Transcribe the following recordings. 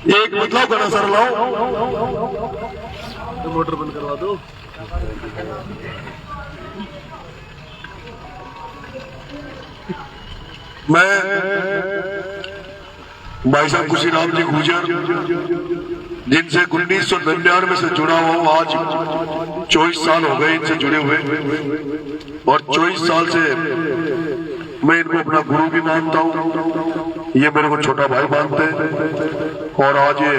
एक बदलाव करना सर, लाओ मोटर बंद करवा दो। मैं भाई साहब खुशीराम जी गुजर, जिनसे 1999 से जुड़ा हुआ हूं, आज 24 साल हो गए इनसे जुड़े हुए, और 24 साल से मैं इनको अपना गुरु भी मानता हूं, ये मेरे को छोटा भाई मानते हैं। और आज ये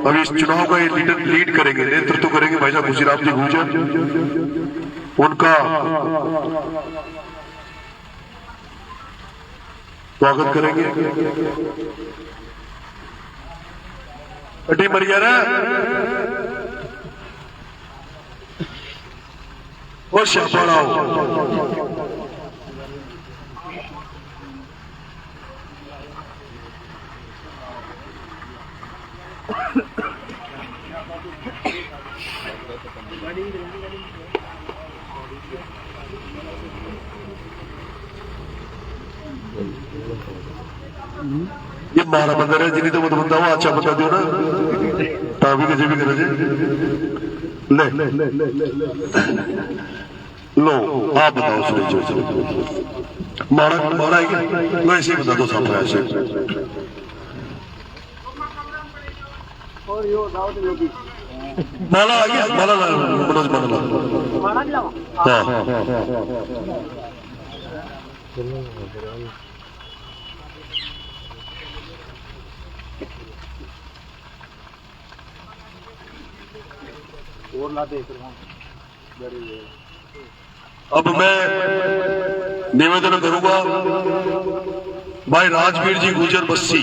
अभी इस चुनाव का ये लीड करेंगे, नेतृत्व करेंगे भाई साहब खुशीराम जी गुजर। उनका स्वागत करेंगे। कटी मरिया ना और शाबाड़ाओ। ये मारा बंदर है, जिन्हें तो मत बंदा हुआ अच्छा बता दियो ना, ताभी कैसे भी करे ले लो। आप बताओ सुरेश, मारा है क्या? लो ऐसे ही बता दो सामने ऐसे। माला आ गया, माला ला मनोज, माला ला। हाँ अब मैं निवेदन करूंगा भाई राजवीर जी गुजर बस्सी,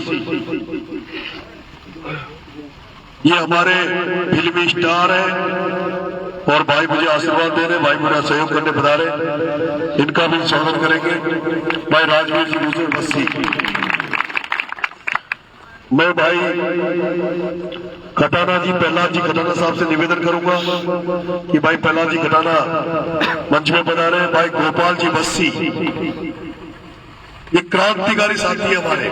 ये हमारे फिल्मी स्टार हैं और भाई मुझे आशीर्वाद दे रहे, भाई मेरा सहयोग करने बता रहे, इनका भी स्वागत करेंगे भाई राजवीर जी गुजर बस्सी। मैं भाई खटाना जी, प्रहलाद जी खटाना साहब से निवेदन करूंगा कि भाई प्रहलाद जी खटाना मंच में बना रहे हैं। भाई गोपाल जी बस्सी, ये क्रांतिकारी साथी है हमारे,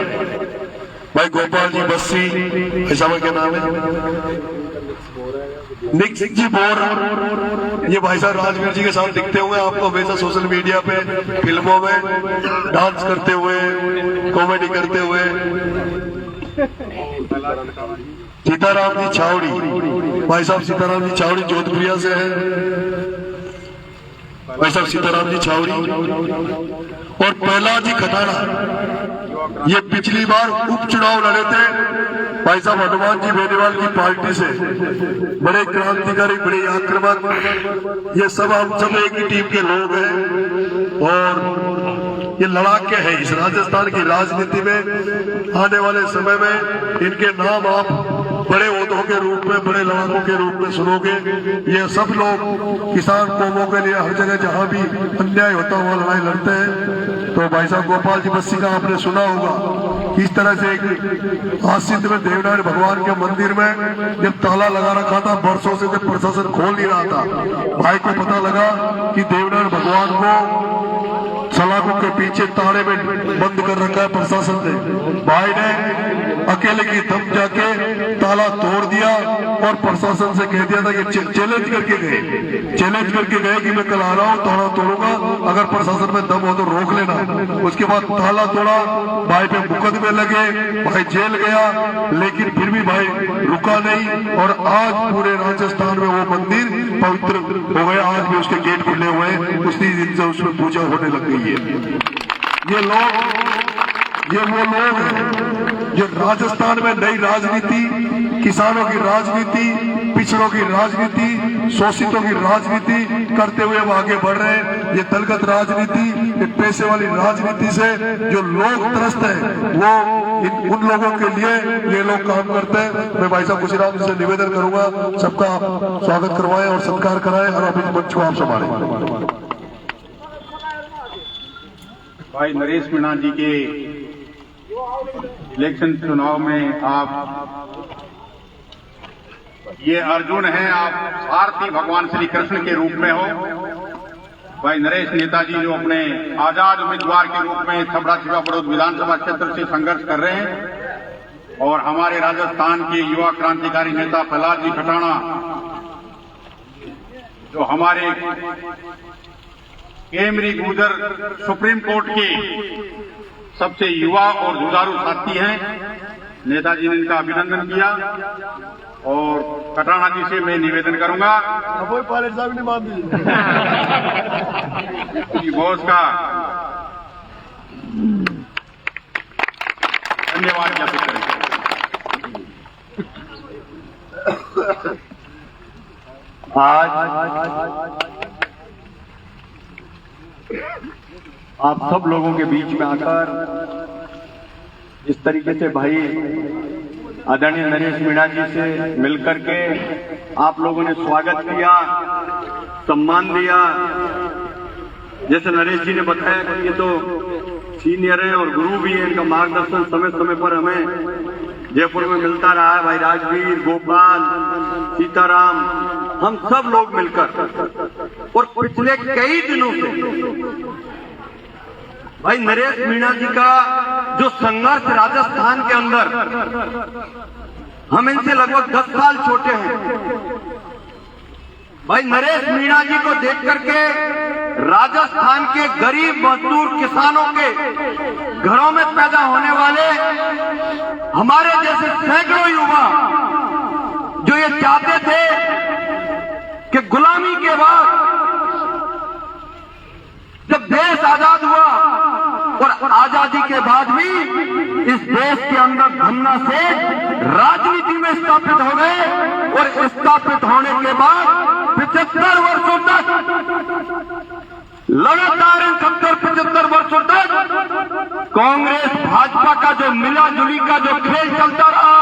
भाई गोपाल जी बस्सी, ऐसा क्या नाम है, निक जी बोर, ये भाई साहब राजवीर जी के साथ दिखते होंगे आपको हमेशा सोशल मीडिया पे, फिल्मों में डांस करते हुए, कॉमेडी करते हुए। सीताराम जी छावड़ी, भाई साहब सीताराम जी छावड़ी जोधपुरिया से है, भाई साहब सीताराम जी छावड़ी। और प्रहलाद जी खटाना, ये पिछली बार उपचुनाव लड़े थे भाई साहब हनुमान जी बेनीवाल की पार्टी से, बड़े क्रांतिकारी, बड़े आक्रमक, ये सब हम सब एक ही टीम के लोग हैं और ये लड़ाके हैं इस राजस्थान की राजनीति में। आने वाले समय में इनके नाम आप बड़े ओहदों के रूप में, बड़े लड़ाकों के रूप में सुनोगे। ये सब लोग किसान कौमों के लिए हर जगह जहां भी अन्याय होता हुआ लड़ाई लड़ते हैं। तो भाई साहब गोपाल जी बस्सी का आपने सुना होगा, इस तरह से एक आसित में देवनारायण भगवान के मंदिर में जब ताला लगा रखा था बरसों से, जब प्रशासन खोल नहीं रहा था, भाई को पता लगा कि देवनारायण भगवान को सलाखों के पीछे ताड़े में बंद कर रखा है प्रशासन ने। भाई ने अकेले की दम जाके ताला तोड़ दिया और प्रशासन से कह दिया था कि चैलेंज करके गए कि मैं कल आ रहा हूँ, ताला तोड़ूंगा, अगर प्रशासन में दम हो तो रोक लेना। उसके बाद ताला तोड़ा, भाई पे मुकदमे लगे, भाई जेल गया, लेकिन फिर भी भाई रुका नहीं और आज पूरे राजस्थान में वो मंदिर पवित्र हो गया। आज भी उसके गेट खुले हुए हैं, उसी दिन से उसमें पूजा होने लग गई है। ये वो लोग हैं जो राजस्थान में नई राजनीति, किसानों की राजनीति, पिछड़ों की राजनीति, शोषितों की राजनीति करते हुए अब आगे बढ़ रहे हैं। ये दलगत राजनीति, ये पैसे वाली राजनीति से जो लोग त्रस्त हैं, वो उन लोगों के लिए ये लोग काम करते हैं। मैं भाई साहब खुशीराम जी से निवेदन करूंगा, सबका स्वागत करवाएं और सत्कार कराएं और अब इस मंच को आप संभालें। भाई नरेश मीणा जी के इलेक्शन चुनाव में आप ये अर्जुन हैं, आप सारथी भगवान श्री कृष्ण के रूप में हो। भाई नरेश नेताजी जो अपने आजाद उम्मीदवार के रूप में छबड़ा छिपा बड़ौद विधानसभा क्षेत्र से संघर्ष कर रहे हैं, और हमारे राजस्थान के युवा क्रांतिकारी नेता प्रहलाद जी खटाणा, जो हमारे केमरी गुर्जर सुप्रीम कोर्ट के सबसे युवा और जुझारू साथी हैं, नेताजी ने इनका अभिनंदन किया। और खटाणा जी से मैं निवेदन करूंगा पायलट साहब ने मान दी कि बॉस का धन्यवाद ज्ञापित करें। आज आप सब लोगों के बीच में आकर इस तरीके से भाई आदरणीय नरेश मीणा जी से मिलकर के आप लोगों ने स्वागत किया, सम्मान दिया। जैसे नरेश जी ने बताया कि ये तो सीनियर हैं और गुरु भी हैं, इनका मार्गदर्शन समय समय पर हमें जयपुर में मिलता रहा है। भाई राजवीर, गोपाल, सीताराम, हम सब लोग मिलकर और पिछले कई दिनों से भाई नरेश मीणा जी का जो संघर्ष राजस्थान के अंदर, हम इनसे लगभग 10 साल छोटे हैं। भाई नरेश मीणा जी को देख करके राजस्थान के गरीब मजदूर किसानों के घरों में पैदा होने वाले हमारे जैसे सैकड़ों युवा जो ये चाहते थे कि गुलामी के बाद जब देश आजाद हुआ और आजादी के बाद भी इस देश के अंदर धन्ना से राजनीति में स्थापित हो गए और स्थापित होने के बाद 75 वर्षों तक लगातार इन 70-75 वर्षों तक कांग्रेस भाजपा का जो मिला जुली का जो खेल चलता रहा।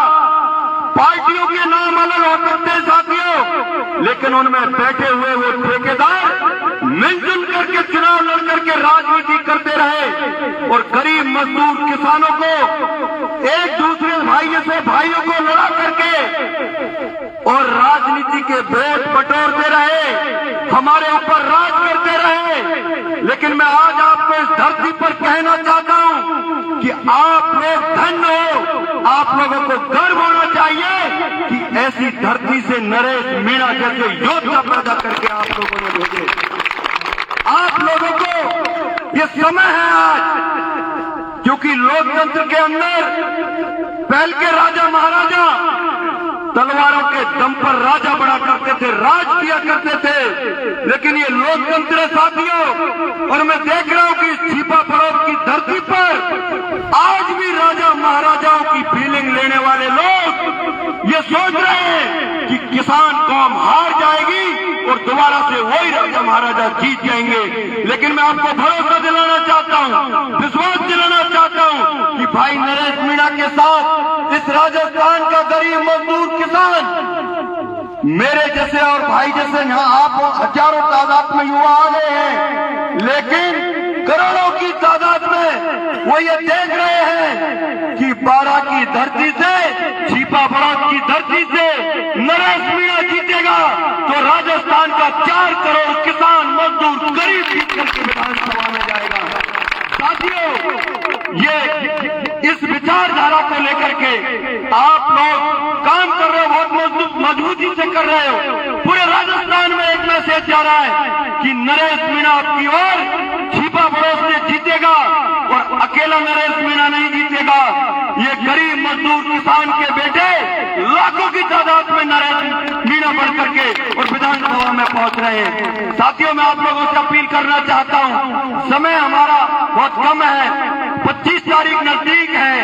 पार्टियों के नाम अलग हो सकते हैं साथियों, लेकिन उनमें बैठे हुए वो ठेकेदार मिलजुल करके चुनाव लड़ करके राजनीति करते रहे और गरीब मजदूर किसानों को एक दूसरे भाइयों को लड़ा करके और राजनीति के वोट बटोरते रहे, हमारे ऊपर राज करते रहे। लेकिन मैं आज आपको इस धरती पर कहना चाहता हूं कि आप लोग धन्य हो, आप लोगों को गर्व होना चाहिए कि ऐसी धरती से नरेश मीणा जैसे योद्धा पैदा करके आप लोगों ने भेजे। आप लोगों को ये समय है आज, क्योंकि लोकतंत्र के अंदर पहले के राजा महाराजा तलवारों के दम पर राजा बना करते थे, राज किया करते थे। लेकिन ये लोकतंत्र है साथियों, और मैं देख रहा हूं कि छिपा फरोख की धरती पर आज भी राजा महाराजाओं की फीलिंग लेने वाले लोग ये सोच रहे हैं कि किसान कौम हार जाएगी और दोबारा से वही राजा महाराजा जीत जाएंगे। लेकिन मैं आपको भरोसा दिलाना चाहता हूं, विश्वास दिलाना चाहता हूं कि भाई नरेश मीणा के साथ इस राजस्थान का गरीब मजदूर किसान मेरे जैसे और भाई जैसे यहाँ आप हजारों तादाद में युवा आ गए हैं, लेकिन करोड़ों की तादाद में वो ये देख रहे हैं कि बारा की धरती से, छिपा फरोख की धरती से नरेश मीणा जीतेगा तो राजस्थान का 4 करोड़ किसान मजदूर गरीब जीत करके विधानसभा में जाएगा। साथियों, ये इस विचारधारा को लेकर के आप लोग काम कर रहे हो, बहुत मजबूती से कर रहे हो। पूरे राजस्थान में एक मैसेज जा रहा है कि नरेश मीणा आपकी ओर छिपा फरोख से जीतेगा और अकेला नरेश मीणा नहीं जीतेगा। ये गरीब मजदूर किसान के बेटे लाखों की तादाद में नरेश मीणा बढ़ करके और विधानसभा में पहुंच रहे हैं। साथियों, मैं आप लोगों से अपील करना चाहता हूं, समय हमारा बहुत कम है, 25 तारीख नजदीक है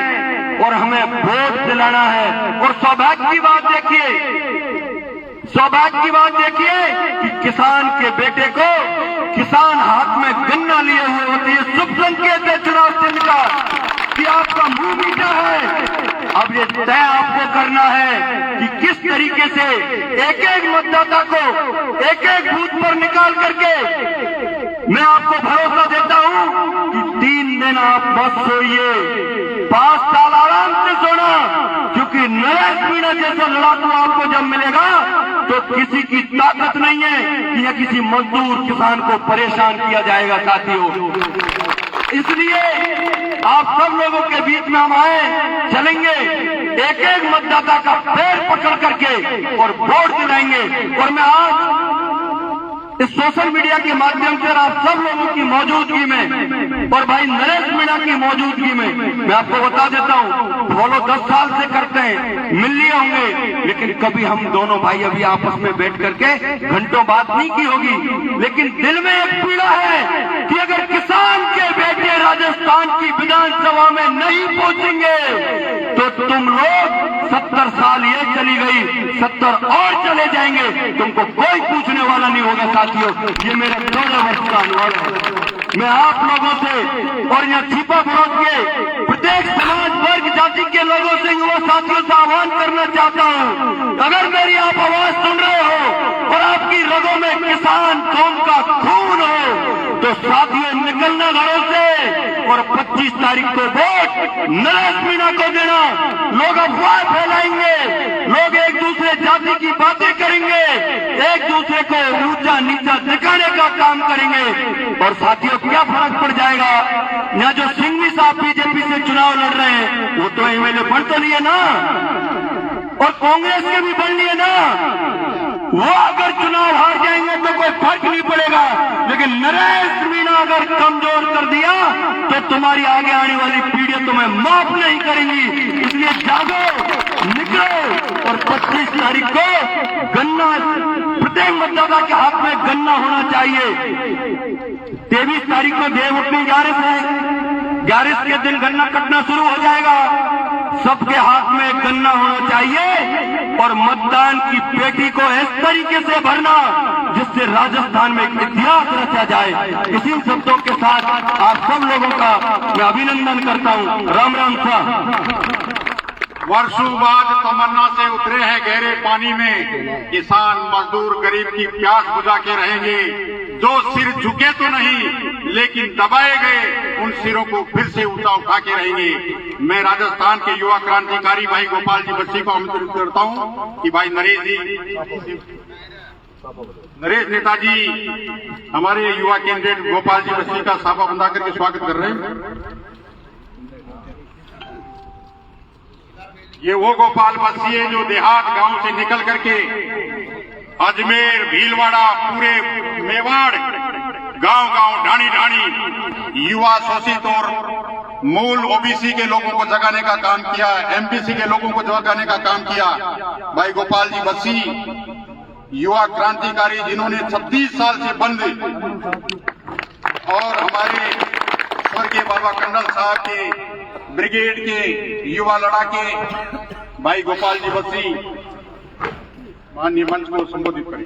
और हमें वोट दिलाना है। और सौभाग्य की बात देखिए कि किसान के बेटे को किसान हाथ में गन्ना लिए हुए होते हैं। शुभ संकेत है चुनाव चिन्ह का कि आपका मुंह मीठा है। अब ये तय आपको करना है कि किस तरीके से एक एक मतदाता को एक एक बूथ पर निकाल करके, मैं आपको भरोसा देता हूं कि 3 दिन आप मत सोइए, 5 साल आराम से सोना, क्योंकि नरेश मीणा जैसा लड़ाकू आपको जब मिलेगा तो किसी की ताकत नहीं है कि यह किसी मजदूर किसान को परेशान किया जाएगा। साथियों, इसलिए आप सब लोगों के बीच में हम आए, चलेंगे, एक एक मतदाता का पैर पकड़ करके और वोट दिलाएंगे। और मैं आज इस सोशल मीडिया के माध्यम से आप सब लोगों की मौजूदगी में और भाई नरेश मीणा की मौजूदगी में मैं आपको बता देता हूं, फॉलो 10 साल से करते हैं, मिल लिए होंगे, लेकिन कभी हम दोनों भाई अभी आपस में बैठ करके घंटों बात नहीं की होगी। लेकिन दिल में एक पीड़ा है कि अगर किसान के बेटे राजस्थान की विधानसभा में नहीं पहुंचेंगे तो तुम लोग 70 साल ये चली गई, 70 और चले जाएंगे, तुमको कोई पूछने वाला नहीं होगा। साथियों, ये मेरा 14 वर्ष का अनुभव है। मैं आप लोगों से और यहाँ छिपा विरोध के प्रत्येक समाज वर्ग जाति के लोगों से, युवा साथियों से आह्वान करना चाहता हूँ, अगर मेरी आप आवाज सुन रहे हो और आपकी रगों में किसान कौम का खून हो तो साथियों निकलना घरों से और 25 तारीख को वोट नरेश मीणा को देना। लोग अफवाह फैलाएंगे, लोग एक दूसरे जाति की बातें करेंगे, एक दूसरे को ऊंचा नीचा दिखाने का काम करेंगे और साथियों क्या फर्क पड़ जाएगा। यहाँ जो सिंघवी साहब बीजेपी से चुनाव लड़ रहे हैं वो तो एमएलए बन तो लिए ना, और कांग्रेस के भी बन लिए ना। वो अगर चुनाव हार जाएंगे तो कोई फर्क नहीं पड़ेगा, लेकिन नरेश मीणा अगर कमजोर कर दिया तो तुम्हारी आगे आने वाली पीढ़ियां तुम्हें माफ नहीं करेंगी। इसलिए जागो, निकलो और 25 तारीख को गन्ना प्रत्येक मतदाता के हाथ में गन्ना होना चाहिए। 23 तारीख को देवउठनी 11 है, 11 के दिन गन्ना कटना शुरू हो जाएगा। सबके हाथ में गन्ना होना चाहिए और मतदान की पेटी को इस तरीके से भरना जिससे राजस्थान में एक इतिहास रचा जाए। इसी शब्दों के साथ आप सब लोगों का मैं अभिनंदन करता हूं। राम राम साहब। वर्षों बाद तमन्ना से उतरे हैं गहरे पानी में, किसान मजदूर गरीब की प्यास बुझा के रहेंगे। जो सिर झुके तो नहीं लेकिन दबाए गए उन सिरों को फिर से ऊंचा उठा के रहेंगे। मैं राजस्थान के युवा क्रांतिकारी भाई गोपाल जी बस्सी को आमंत्रित करता हूं कि भाई नरेश नेताजी हमारे युवा कैंडिडेट गोपाल जी बस्सी का साफा बंधा करके स्वागत कर रहे हैं। ये वो गोपाल बस्सी है जो देहात गांव से निकल करके अजमेर, भीलवाड़ा, पूरे मेवाड़, गांव-गांव, ढाणी-ढाणी युवा शोषित और मूल ओबीसी के लोगों को जगाने का काम किया, एमबीसी के लोगों को जगाने का काम किया। भाई गोपाल जी बस्सी युवा क्रांतिकारी जिन्होंने 36 साल से बंद और हमारे स्वर्गीय बाबा कंडल साहब के ब्रिगेड के युवा लड़ाके भाई गोपाल जी बस्सी माननीय मंच को संबोधित करें।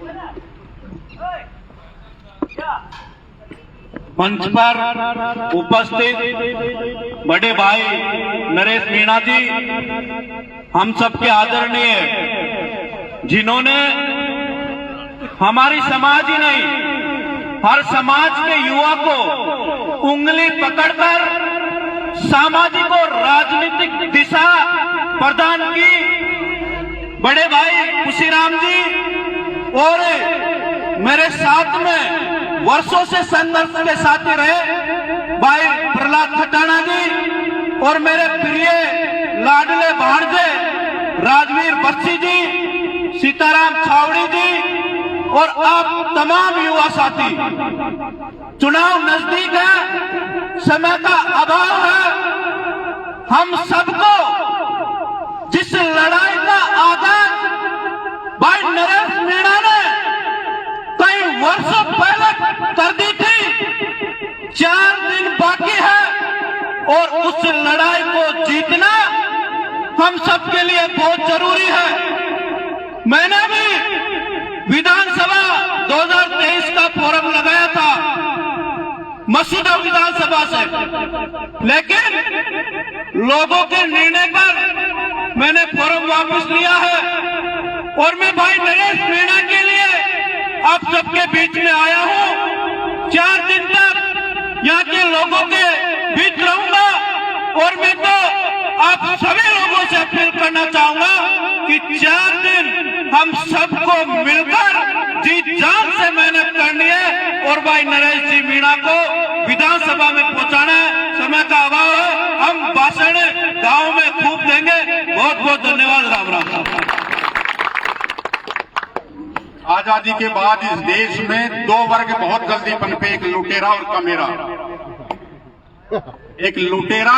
मंच पर उपस्थित बड़े भाई नरेश मीणा जी, हम सबके आदरणीय, जिन्होंने हमारी समाज ही नहीं हर समाज के युवा को उंगली पकड़कर सामाजिक और राजनीतिक दिशा प्रदान की। बड़े भाई खुशीराम जी और मेरे साथ में वर्षों से संघर्ष के साथी रहे भाई प्रहलाद खटाना जी और मेरे प्रिय लाडले भाणजे राजवीर बस्सी जी, सीताराम छावड़ी जी और आप तमाम युवा साथी। चुनाव नजदीक है, समय का अभाव है, हम सबको जिस लड़ाई का आगाज भाई नरेश मीणा ने कई वर्षों पहले कर दी थी, 4 दिन बाकी है और उस लड़ाई को जीतना हम सबके लिए बहुत जरूरी है। मैंने भी विधानसभा 2023 का फोरम लगाया था मसूदा विधानसभा से, लेकिन लोगों के निर्णय पर मैंने फोरम वापस लिया है और मैं भाई नरेश मीणा के लिए आप सबके बीच में आया हूं। 4 दिन तक यहाँ के लोगों के बीच रहूंगा और मैं तो आप सभी लोगों से अपील करना चाहूंगा कि 4 दिन हम सबको मिलकर जी जान से मेहनत करनी है और भाई नरेश जी मीणा को विधानसभा में पहुंचाना है। समय का अभाव है, हम भाषण गांव में खूब देंगे। बहुत बहुत बहुत धन्यवाद। राम राम। आजादी के बाद इस देश में दो वर्ग बहुत जल्दी पनपे, एक लुटेरा और कमेरा। एक लुटेरा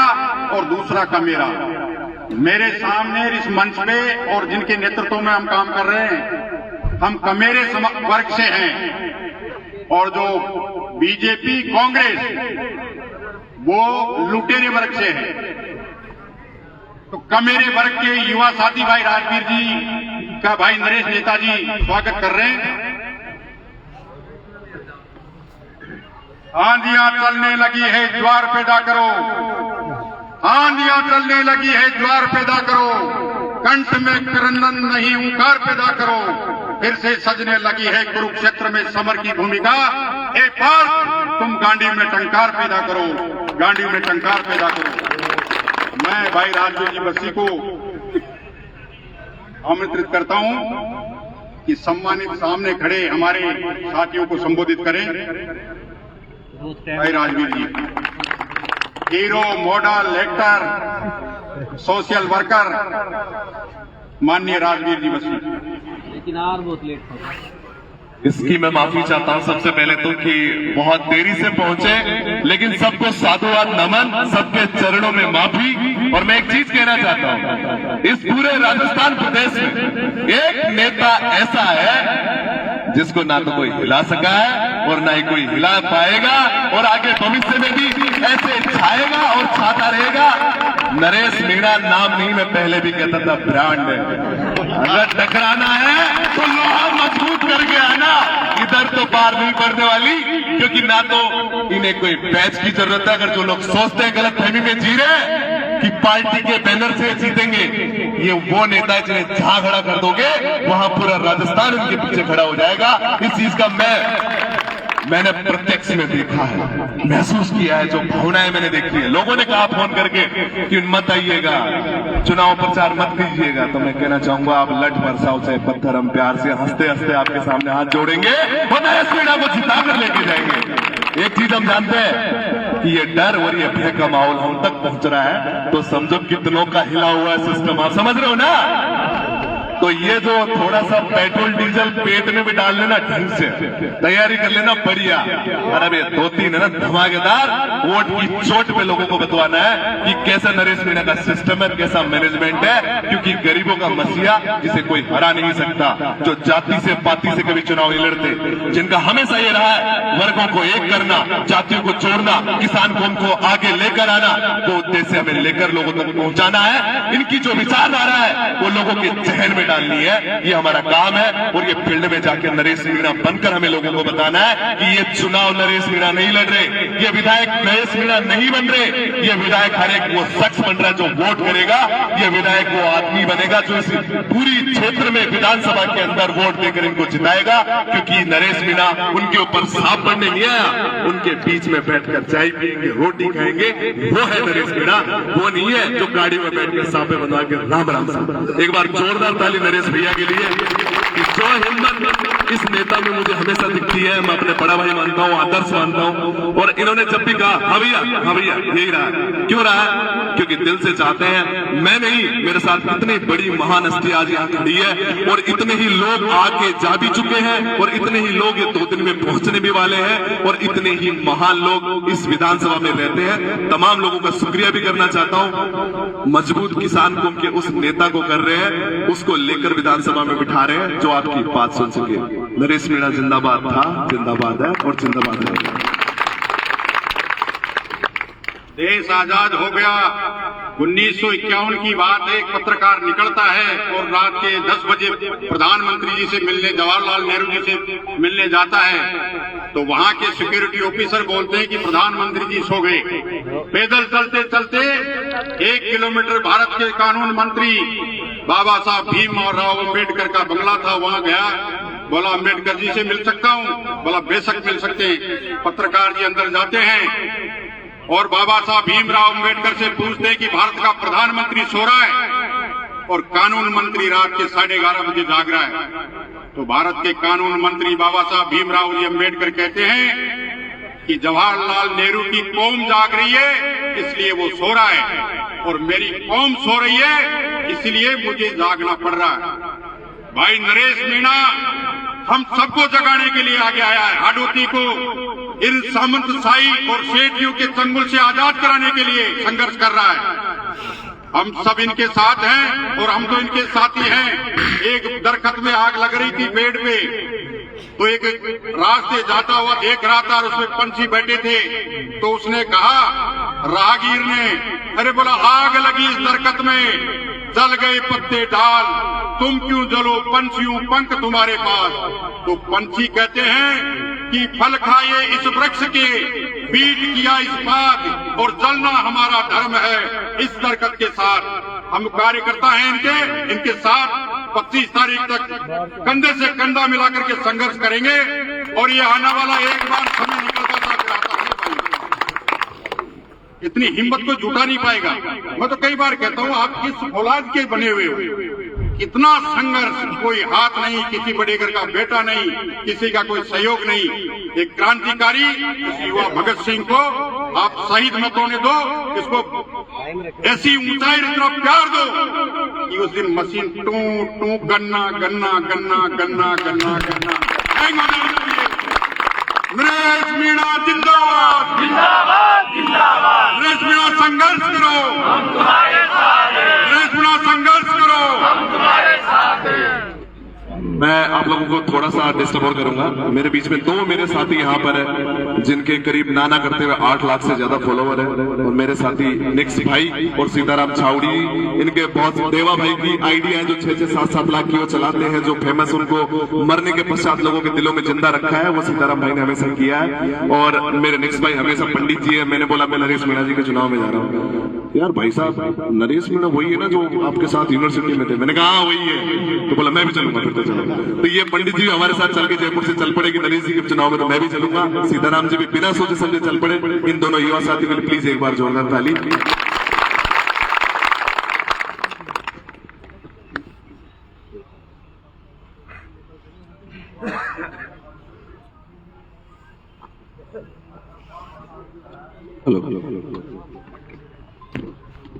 और दूसरा कमेरा। मेरे सामने इस मंच पे और जिनके नेतृत्व में हम काम कर रहे हैं, हम कमेरे वर्ग से हैं, और जो बीजेपी कांग्रेस वो लुटेरे वर्ग से है। तो कमेरे वर्ग के युवा साथी भाई राजवीर जी का भाई नरेश नेताजी स्वागत कर रहे हैं। आंधियां चलने लगी है, ज्वार पैदा करो। आंधियां चलने लगी है, ज्वार पैदा करो। कंठ में क्रंदन नहीं, ऊंकार पैदा करो। फिर से सजने लगी है कुरुक्षेत्र में समर की भूमिका। एक बार तुम गांडी में टंकार पैदा करो, गांडी में टंकार पैदा करो। मैं भाई राजवीर जी बस्सी को आमंत्रित करता हूं कि सम्मानित सामने खड़े हमारे साथियों को संबोधित करें। भाई Rajveer ji, hero, model, actor, social worker माननीय राजवीर जी बस्सी। लेकिन यार बहुत लेट हो। इसकी मैं माफी चाहता हूं सबसे पहले तो कि बहुत देरी से पहुंचे, लेकिन सबको साधुवाद नमन, सबके चरणों में माफी। और मैं एक चीज कहना चाहता हूं, इस पूरे राजस्थान प्रदेश में एक नेता ऐसा है जिसको ना तो कोई हिला सका है और ना ही कोई हिला पाएगा, और आगे भविष्य में भी ऐसे छाएगा और छाता रहेगा। नरेश मीणा नाम नहीं, मैं पहले भी कहता था, ब्रांड है। अगर टकराना है तो लोहा मजबूत करके आना, इधर तो पार नहीं पड़ने वाली, क्योंकि ना तो इन्हें कोई बैच की जरूरत है। अगर जो लोग सोचते हैं गलतफहमी में जी रहे कि पार्टी के बैनर से जीतेंगे, ये वो नेता जिन्हें जहां खड़ा कर दोगे वहां पूरा राजस्थान उनके पीछे खड़ा हो जाएगा। इस चीज का मैंने प्रत्यक्ष में देखा है, महसूस किया है। जो भावनाएं मैंने देखी है, लोगों ने कहा फोन करके कि मत आइएगा, चुनाव प्रचार मत कीजिएगा। तो मैं कहना चाहूंगा, आप लठ बरसाओ चाहे पत्थर, हम प्यार से हंसते हंसते आपके सामने हाथ जोड़ेंगे और नरेश मीणा को जिता कर लेके जाएंगे। एक चीज हम जानते हैं कि ये डर और ये भय का माहौल हम तक पहुंच रहा है, तो समझो कितनों का हिला हुआ है सिस्टम। आप समझ रहे हो ना? तो ये जो थोड़ा सा पेट्रोल डीजल पेट में भी डाल लेना, ढंग से तैयारी कर लेना, बढ़िया। और अब ये 2-3 है ना धमाकेदार, वोट की चोट पे लोगों को बतवाना है कि कैसा नरेश मीणा का सिस्टम है, कैसा मैनेजमेंट है। क्योंकि गरीबों का मसीहा जिसे कोई हरा नहीं सकता, जो जाति से पाति से कभी चुनाव नहीं लड़ते, जिनका हमेशा ये रहा है वर्गों को एक करना, जातियों को छोड़ना, किसान कौम को आगे लेकर आना, वो उद्देश्य हमें लेकर लोगों तक पहुंचाना है। इनकी जो विचारधारा है वो लोगों के जहन में डालनी है, ये हमारा काम है। और ये फील्ड में जाकर नरेश मीणा बनकर हमें लोगों को बताना है कि ये चुनाव नरेश मीणा नहीं लड़ रहे, ये विधायक नरेश मीणा नहीं बन रहे, ये विधायक हर एक वो शख्स बन रहा है जो वोट करेगा, ये विधायक वो आदमी बनेगा जो इस पूरी क्षेत्र में विधानसभा के अंदर वोट देकर इनको जिताएगा। क्योंकि नरेश मीणा उनके ऊपर सांप पड़ने नहीं आया, उनके बीच में बैठकर चाय पिएंगे, रोटी खाएंगे, वो है नरेश मीणा। वो नहीं है जो गाड़ी में बैठकर सांपे बनवा के राम राम साहब। एक बार जोरदार ताली नरेश भैया के लिए कि जो हिम्मत इस नेता में मुझे हमेशा दिखती है। मैं अपने बड़ा भाई मानता हूँ, आदर्श मानता हूँ। और इन्होंने जब भी कहा हाँ भैया यही रहा, क्यों रहा? क्योंकि दिल से चाहते हैं। मैं नहीं, मेरे साथ इतनी बड़ी महान हस्ती आज यहाँ खड़ी है, और इतने ही लोग आके जा भी चुके हैं, और इतने ही लोग ये 2 दिन में पहुंचने भी वाले हैं, और इतने ही महान लोग इस विधानसभा में रहते हैं। तमाम लोगों का शुक्रिया भी करना चाहता हूँ। मजबूत किसान कौम के उस नेता को कर रहे हैं, उसको लेकर विधानसभा में बिठा रहे हैं जो आपकी बात सुन सके। नरेश मीणा जिंदाबाद था, जिंदाबाद है और जिंदाबाद है। देश आजाद हो गया, 1951 की बात है। एक पत्रकार निकलता है और रात के 10 बजे प्रधानमंत्री जी से मिलने, जवाहरलाल नेहरू जी से मिलने जाता है, तो वहां के सिक्योरिटी ऑफिसर बोलते हैं कि प्रधानमंत्री जी सो गए। पैदल चलते चलते 1 किलोमीटर भारत के कानून मंत्री बाबा साहब भीमराव अम्बेडकर का बंगला था, वहां गया, बोला अम्बेडकर जी से मिल सकता हूं? बोला बेशक मिल सकते हैं। पत्रकार जी अंदर जाते हैं और बाबा साहब भीमराव अम्बेडकर से पूछते हैं कि भारत का प्रधानमंत्री सो रहा है और कानून मंत्री रात के 11:30 बजे जाग रहा है। तो भारत के कानून मंत्री बाबा साहब भीमराव जी अम्बेडकर कहते हैं कि जवाहरलाल नेहरू की कौम जाग रही है, इसलिए वो सो रहा है, और मेरी कौम सो रही है इसलिए मुझे जागना पड़ रहा है। भाई नरेश मीणा हम सबको जगाने के लिए आगे आया है। हाडोती को इन सामंतशाही और सेठियों के चंगुल से आजाद कराने के लिए संघर्ष कर रहा है। हम सब इनके साथ हैं और हम तो इनके साथी हैं। एक दरख्त में आग लग रही थी पेड़ पे, तो एक रास्ते जाता हुआ देख रहा था और उसमें पंछी बैठे थे, तो उसने कहा, राहगीर ने, अरे बोला आग लगी इस दरख्त में, जल गए पत्ते डाल, तुम क्यों जलो पंछियों पंख तुम्हारे पास। तो पंछी कहते हैं कि फल खाए इस वृक्ष के, बीज किया इस बात और जलना हमारा धर्म है। इस दरख्त के साथ हम कार्यकर्ता हैं इनके साथ 25 तारीख तक कंधे से कंधा मिलाकर के संघर्ष करेंगे और ये आने वाला एक बार समय निकलता था फिर आता है भाई। इतनी हिम्मत को जुटा नहीं पाएगा। मैं तो कई बार कहता हूँ आप किस औलाद के बने हुए हो, कितना संघर्ष, कोई हाथ नहीं, किसी बड़े घर का बेटा नहीं, किसी का कोई सहयोग नहीं। एक क्रांतिकारी इस युवा भगत सिंह को आप शहीद मत होने दो, इसको ऐसी ऊंचाई इतना प्यार दो कि उस दिन मशीन टू टू गन्ना गन्ना गन्ना गन्ना गन्ना गन्ना। नरेश मीणा जिंदाबाद, जिंदाबाद, जिंदाबाद। नरेश मीणा संघर्ष करो, हम तुम्हारे साथ हैं। नरेश मीणा संघर्ष करो, हम तुम्हारे साथ हैं। मैं आप लोगों को थोड़ा सा डिस्टर्ब और करूंगा। मेरे बीच में 2 मेरे साथी यहाँ पर है जिनके करीब नाना करते हुए 8 लाख से ज्यादा फॉलोवर है, और मेरे साथी निक्स भाई और सीताराम छावड़ी, इनके बहुत, देवा भाई की आइडिया है जो 6-6, 7-7 लाख की वो चलाते हैं, जो फेमस उनको मरने के पश्चात लोगों के दिलों में जिंदा रखा है, वो सीताराम भाई ने हमेशा किया है। और मेरे निक्स भाई हमेशा पंडित जी है। मैंने बोला मैं नरेश मीणा जी के चुनाव में जा रहा हूँ। यार भाई साहब, नरेश मीणा वही है ना जो आपके साथ यूनिवर्सिटी में थे? मैंने कहा हाँ वही है। तो बोला मैं भी चलूंगा। फिर तो चलो, तो ये पंडित जी हमारे साथ चल के जयपुर से चल पड़े कि नरेश जी के चुनाव में, तो मैं भी चलूंगा। सीताराम जी भी बिना सोचे समझे चल पड़े। इन दोनों युवा साथियों के लिए प्लीज एक बार जोरदार ताली।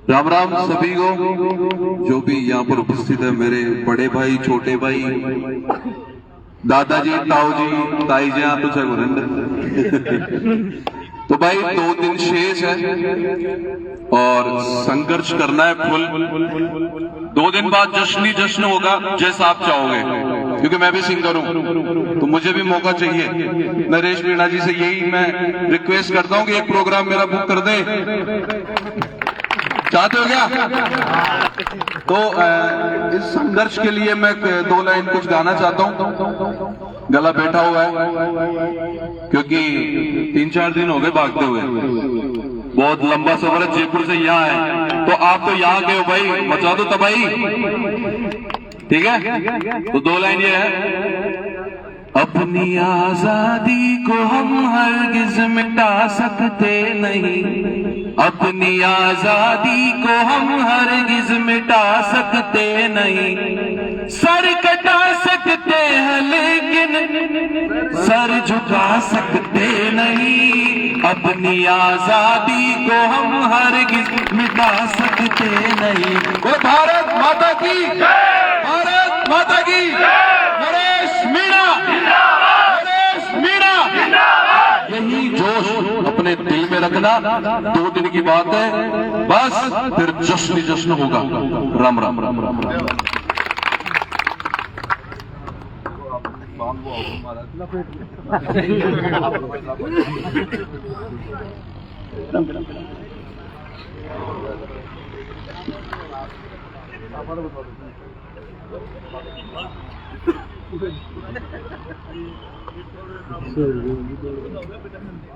राम राम सभी को जो भी यहाँ पर उपस्थित है, मेरे बड़े भाई, छोटे भाई, दादाजी, ताऊ जी, ताई जी, आप तो तो भाई 2 दिन शेष है और संघर्ष करना है फुल। 2 दिन बाद जश्न ही जश्न होगा जैसा आप चाहोगे, क्योंकि मैं भी सिंगर हूं तो मुझे भी मौका चाहिए। नरेश मीणा जी से यही मैं रिक्वेस्ट करता हूं कि एक प्रोग्राम मेरा बुक कर दे। चाहते हो क्या? तो इस संघर्ष के लिए मैं 2 लाइन कुछ गाना चाहता हूं। गला बैठा हुआ है क्योंकि 3-4 दिन हो गए भागते हुए। बहुत लंबा सफर है, जयपुर से यहाँ है, तो आप तो यहाँ गए हो भाई, मचा दो तबाही। ठीक है, तो 2 लाइन ये है। अपनी आजादी को हम हरगिज मिटा सकते नहीं, अपनी आजादी को हम हरगिज मिटा सकते नहीं। सर कटा सकते हैं लेकिन सर झुका सकते नहीं। अपनी आजादी को हम हरगिज मिटा सकते नहीं। वो भारत माता की जय, भारत माता की जय। नरेश मीणा, नरेश मीणा, यही जोश अपने दिल में रखना। 2 दिन की बात है, बस फिर जश्न जश्न होगा। राम राम राम राम राम।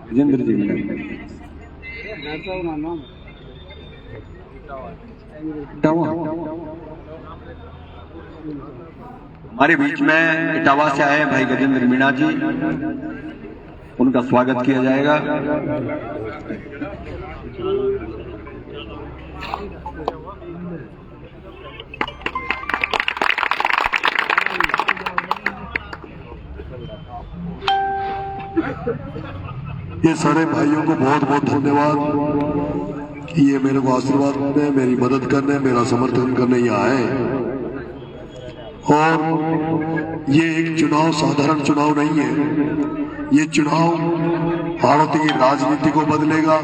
राजेंद्र जी हमारे बीच में इटावा से आए भाई गजेंद्र मीणा जी, उनका स्वागत किया जाएगा। ये सारे भाइयों को बहुत बहुत धन्यवाद। ये मेरे को आशीर्वाद देने, मेरी मदद करने, मेरा समर्थन करने यहाँ आए। और ये एक चुनाव साधारण चुनाव नहीं है, ये चुनाव हाड़ौती की राजनीति को बदलेगा।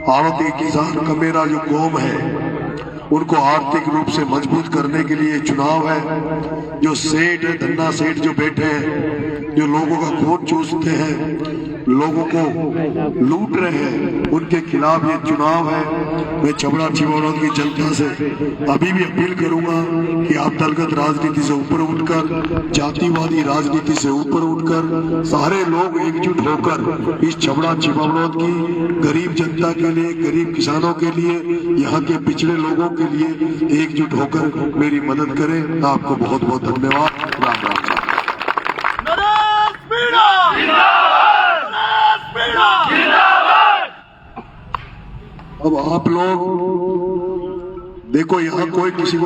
हाड़ौती के किसान का मेरा जो कौम है उनको आर्थिक रूप से मजबूत करने के लिए चुनाव है। जो सेठ है, धन्ना सेठ जो बैठे हैं, जो लोगों का खून चूसते हैं, लोगों को लूट रहे हैं, उनके खिलाफ ये चुनाव है। मैं छबड़ा छिबौड़ा की जनता से अभी भी अपील करूंगा कि आप दलगत राजनीति से ऊपर उठकर, जातिवादी राजनीति से ऊपर उठकर सारे लोग एकजुट होकर इस छबड़ा छिबौड़ा की गरीब जनता के लिए, गरीब किसानों के लिए, यहाँ के पिछड़े लोगों के लिए एकजुट होकर मेरी मदद करें। आपको बहुत बहुत धन्यवाद। राम राम। अब आप लोग देखो, यहाँ कोई किसी को